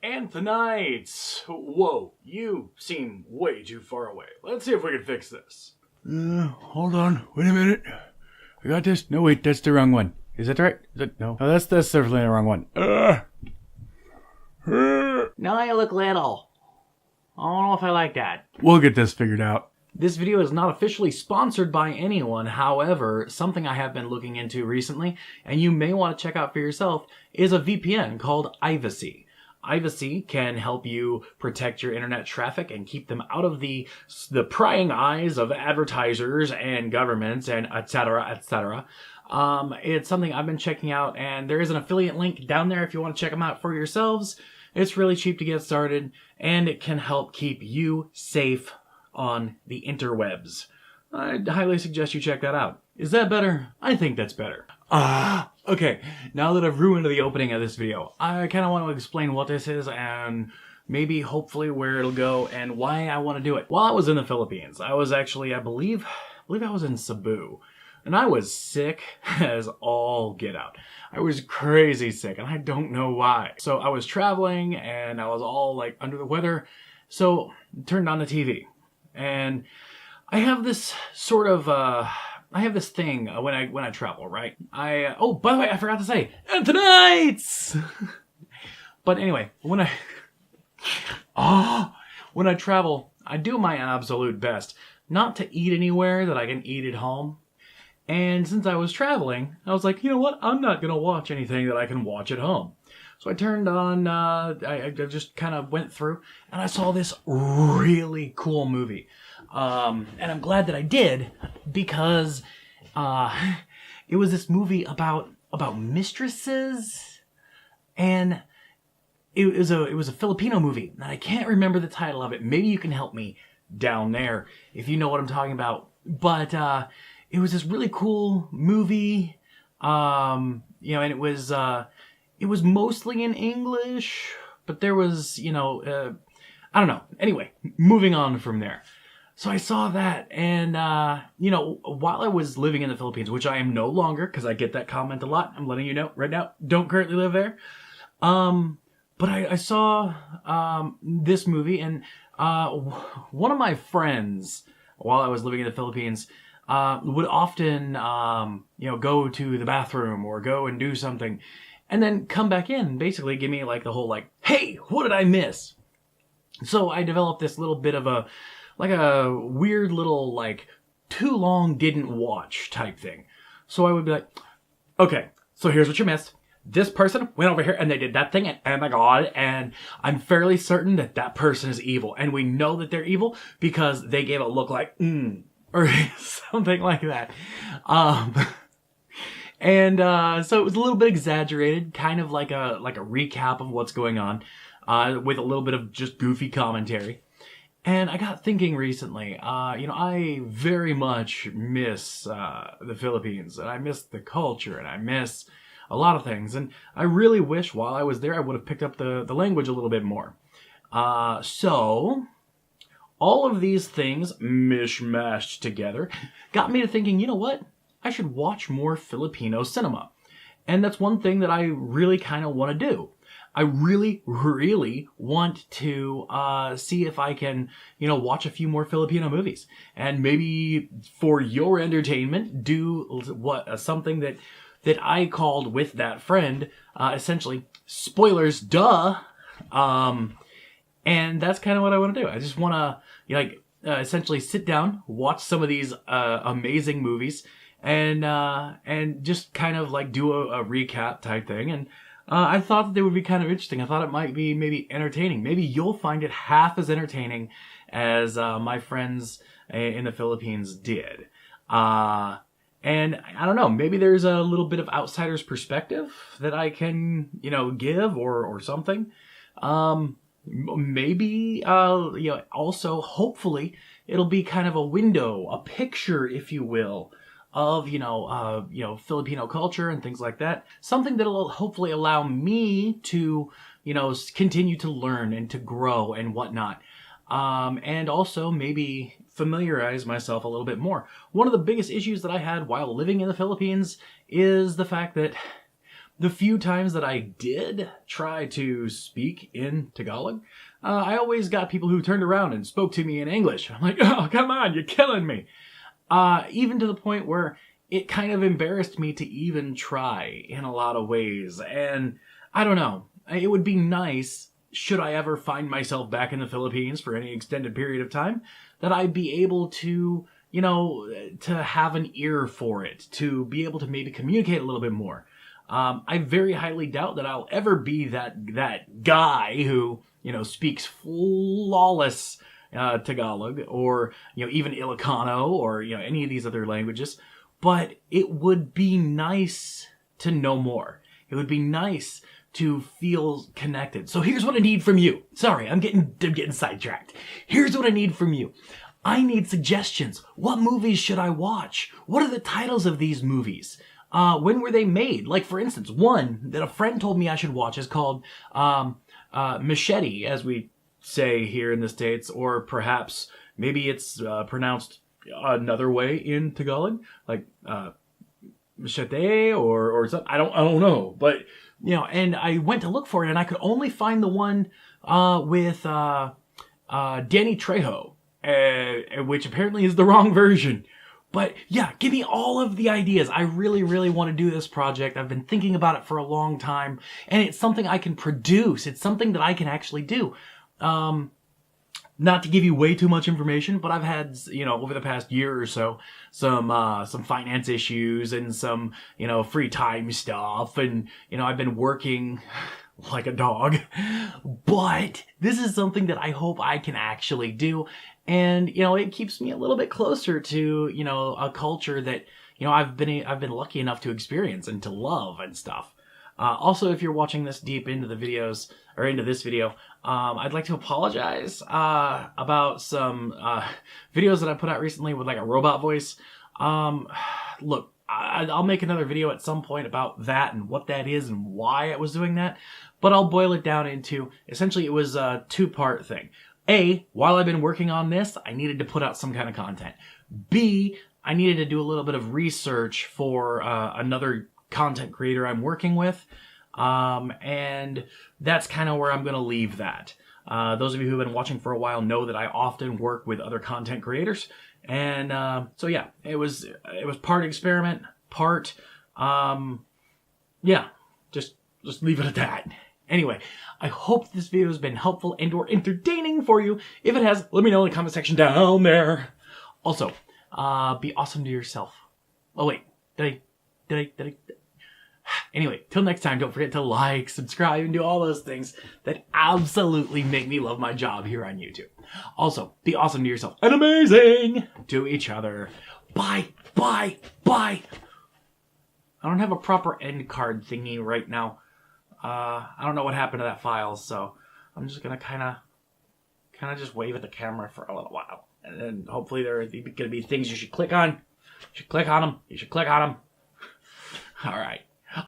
And tonight, whoa, you seem way too far away. Let's see if we can fix this. Hold on. Wait a minute. I got this. No, wait, that's the wrong one. Is that right? Is that, no, that's definitely the wrong one. Now you look little. I don't know if I like that. We'll get this figured out. This video is not officially sponsored by anyone. However, something I have been looking into recently, and you may want to check out for yourself, is a VPN called Ivacy. Ivacy can help you protect your internet traffic and keep them out of the prying eyes of advertisers and governments and etc., etc. It's something I've been checking out, and there is an affiliate link down there if you want to check them out for yourselves. It's really cheap to get started, and it can help keep you safe on the interwebs. I'd highly suggest you check that out. Is that better? I think that's better. Okay, now that I've ruined the opening of this video, I kind of want to explain what this is and maybe hopefully where it'll go and why I want to do it. While I was in the Philippines, I was actually, I believe I was in Cebu. And I was sick as all get out. I was crazy sick, and I don't know why. So I was traveling, and I was all like under the weather. So I turned on the TV, and I have this sort of I have this thing when I travel, right? Oh, by the way, I forgot to say, and tonight's. But anyway, when I travel, I do my absolute best not to eat anywhere that I can eat at home. And since I was traveling, I was like, you know what? I'm not going to watch anything that I can watch at home. So I turned on, I just kind of went through, and I saw this really cool movie. And I'm glad that I did, because it was this movie about mistresses, and it was a Filipino movie, and I can't remember the title of it. Maybe you can help me down there if you know what I'm talking about. But it was this really cool movie, and it was mostly in English, but there was, I don't know. Anyway, moving on from there. So I saw that, and, while I was living in the Philippines, which I am no longer, because I get that comment a lot, I'm letting you know right now, don't currently live there. But I saw this movie, and one of my friends, while I was living in the Philippines, would often, go to the bathroom or go and do something and then come back in and basically give me like the whole like, hey, what did I miss? So I developed this little bit of a weird little like too long didn't watch type thing. So I would be like, okay, so here's what you missed. This person went over here and they did that thing, and oh my god, and I'm fairly certain that that person is evil. And we know that they're evil because they gave a look like, or something like that. So it was a little bit exaggerated, kind of like a recap of what's going on, with a little bit of just goofy commentary. And I got thinking recently, I very much miss the Philippines, and I miss the culture, and I miss a lot of things. And I really wish while I was there I would have picked up the language a little bit more. So all of these things mishmashed together got me to thinking, you know what? I should watch more Filipino cinema. And that's one thing that I really kind of want to do. I really, really want to see if I can, watch a few more Filipino movies. And maybe for your entertainment, do something that I called with that friend, essentially, spoilers, duh. And that's kind of what I want to do. I just want to, essentially sit down, watch some of these amazing movies, and just kind of like do a recap type thing. And I thought that they would be kind of interesting. I thought it might be maybe entertaining. Maybe you'll find it half as entertaining as my friends in the Philippines did. And I don't know, maybe there's a little bit of outsider's perspective that I can, give or something. Maybe, also, hopefully, it'll be kind of a window, a picture, if you will, of, Filipino culture and things like that. Something that'll hopefully allow me to, continue to learn and to grow and whatnot. And also maybe familiarize myself a little bit more. One of the biggest issues that I had while living in the Philippines is the fact that the few times that I did try to speak in Tagalog, I always got people who turned around and spoke to me in English. I'm like, oh, come on, you're killing me. Even to the point where it kind of embarrassed me to even try in a lot of ways. And I don't know, it would be nice, should I ever find myself back in the Philippines for any extended period of time, that I'd be able to, you know, to have an ear for it, to be able to maybe communicate a little bit more. I very highly doubt that I'll ever be that guy who, you know, speaks flawless Tagalog, or, you know, even Ilocano, or, you know, any of these other languages. But it would be nice to know more. It would be nice to feel connected. So here's what I need from you. Sorry, I'm getting sidetracked. Here's what I need from you. I need suggestions. What movies should I watch? What are the titles of these movies? When were they made? Like, for instance, one that a friend told me I should watch is called Machete, as we say here in the States, or perhaps maybe it's pronounced another way in Tagalog, like Machete or something. I don't know, but you know. And I went to look for it, and I could only find the one with Danny Trejo, which apparently is the wrong version. But yeah, give me all of the ideas. I really, really want to do this project. I've been thinking about it for a long time, and it's something I can produce. It's something that I can actually do. Not to give you way too much information, but I've had, you know, over the past year or so, some finance issues and some, you know, free time stuff. And, you know, I've been working like a dog, but this is something that I hope I can actually do. And, you know, it keeps me a little bit closer to, you know, a culture that, you know, I've been lucky enough to experience and to love and stuff. Also, if you're watching this deep into the videos, or into this video, I'd like to apologize about some videos that I put out recently with like a robot voice. Look, I'll make another video at some point about that and what that is and why I was doing that. But I'll boil it down into, essentially it was a two-part thing. A, while I've been working on this, I needed to put out some kind of content. B, I needed to do a little bit of research for another content creator I'm working with. And that's kind of where I'm going to leave that. Those of you who have been watching for a while know that I often work with other content creators. And so yeah, it was part experiment, part yeah, just leave it at that. Anyway, I hope this video has been helpful and or entertaining for you. If it has, let me know in the comment section down there. Also, be awesome to yourself. Oh wait, did I? Anyway, till next time, don't forget to like, subscribe, and do all those things that absolutely make me love my job here on YouTube. Also, be awesome to yourself and amazing to each other. Bye, bye, bye. I don't have a proper end card thingy right now. I don't know what happened to that file, so I'm just gonna kind of just wave at the camera for a little while, and then hopefully there are gonna be things you should click on. You should click on them. You should click on them. All right.